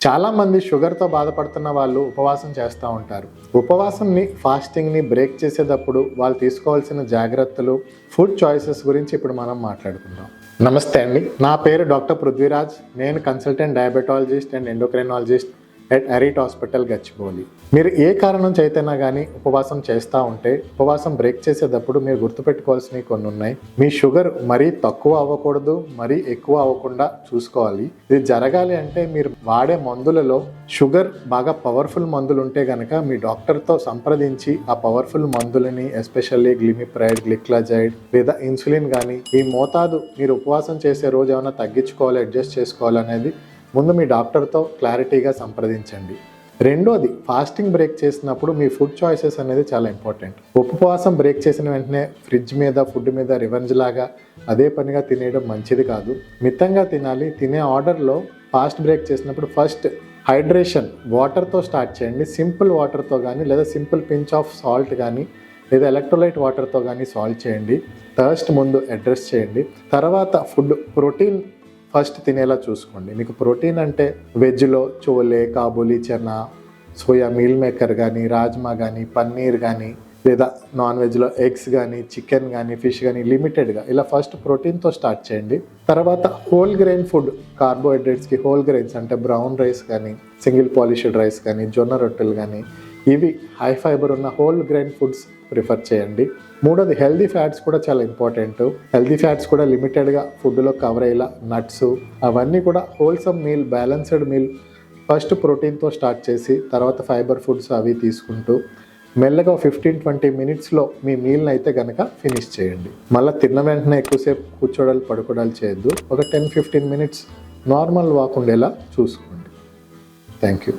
చాలామంది షుగర్తో బాధపడుతున్న వాళ్ళు ఉపవాసం చేస్తూ ఉంటారు. ఉపవాసంని ఫాస్టింగ్ని బ్రేక్ చేసేటప్పుడు వాళ్ళు తీసుకోవాల్సిన జాగ్రత్తలు, ఫుడ్ చాయిసెస్ గురించి ఇప్పుడు మనం మాట్లాడుకుందాం. నమస్తే అండి, నా పేరు డాక్టర్ పృథ్వీరాజ్. నేను consultant diabetologist and endocrinologist at Arete hospital, Gachibowli. మీరు ఏ కారణం చేతైనా కానీ ఉపవాసం చేస్తూ ఉంటే ఉపవాసం బ్రేక్ చేసేటప్పుడు మీరు గుర్తుపెట్టుకోవాల్సినవి కొన్ని ఉన్నాయి. మీ షుగర్ మరీ తక్కువ అవ్వకూడదు, మరీ ఎక్కువ అవ్వకుండా చూసుకోవాలి. ఇది జరగాలి అంటే మీరు వాడే మందులలో షుగర్ బాగా పవర్ఫుల్ మందులు ఉంటే కనుక మీ డాక్టర్తో సంప్రదించి ఆ పవర్ఫుల్ మందులని, ఎస్పెషల్లీ గ్లిమిప్రైడ్, గ్లిక్లజైడ్ లేదా ఇన్సులిన్ కానీ ఈ మోతాదు మీరు ఉపవాసం చేసే రోజు ఏమైనా తగ్గించుకోవాలి, అడ్జస్ట్ చేసుకోవాలనేది ముందు మీ డాక్టర్తో క్లారిటీగా సంప్రదించండి. రెండోది, ఫాస్టింగ్ బ్రేక్ చేసినప్పుడు మీ ఫుడ్ చాయిసెస్ అనేది చాలా ఇంపార్టెంట్. ఉపవాసం బ్రేక్ చేసిన వెంటనే ఫ్రిడ్జ్ మీద, ఫుడ్ మీద రివెంజ్ లాగా అదే పనిగా తినేయడం మంచిది కాదు. మితంగా తినాలి. తినే ఆర్డర్లో ఫాస్ట్ బ్రేక్ చేసినప్పుడు ఫస్ట్ హైడ్రేషన్, వాటర్తో స్టార్ట్ చేయండి. సింపుల్ వాటర్తో కానీ లేదా సింపుల్ పించ్ ఆఫ్ సాల్ట్ కానీ లేదా ఎలక్ట్రోలైట్ వాటర్తో కానీ సాల్వ్ చేయండి. థర్స్ట్ ముందు అడ్రస్ చేయండి. తర్వాత ఫుడ్ ప్రోటీన్ ఫస్ట్ తినేలా చూసుకోండి. మీకు ప్రోటీన్ అంటే వెజ్లో chole, Kabuli chana, soya meal maker కానీ, రాజ్మా కానీ, పన్నీర్ కానీ లేదా నాన్ వెజ్లో ఎగ్స్ కానీ, చికెన్ కానీ, ఫిష్ కానీ లిమిటెడ్గా ఇలా ఫస్ట్ ప్రోటీన్తో స్టార్ట్ చేయండి. తర్వాత హోల్ గ్రెయిన్ ఫుడ్, కార్బోహైడ్రేట్స్కి హోల్ గ్రెయిన్స్ అంటే బ్రౌన్ రైస్ కానీ, సింగిల్ పాలిష్డ్ రైస్ కానీ, జొన్న రొట్టెలు కానీ, ఇవి హై ఫైబర్ ఉన్న హోల్ గ్రెయిన్ ఫుడ్స్ ప్రిఫర్ చేయండి. మూడోది, హెల్దీ ఫ్యాట్స్ కూడా చాలా ఇంపార్టెంట్. హెల్దీ ఫ్యాట్స్ కూడా లిమిటెడ్గా ఫుడ్లో కవర్ అయ్యేలా నట్స్ అవన్నీ కూడా wholesome meal, balanced meal first ప్రోటీన్తో స్టార్ట్ చేసి తర్వాత ఫైబర్ ఫుడ్స్ అవి తీసుకుంటూ మెల్లగా 15-20 మినిట్స్లో మీ మీల్ని అయితే కనుక ఫినిష్ చేయండి. మళ్ళీ తిన్న వెంటనే ఎక్కువసేపు కూర్చోడాలు, పడుకోవడాలు చేయొద్దు. ఒక 10-15 మినిట్స్ నార్మల్ వాక్ ఉండేలా చూసుకోండి. Thank you.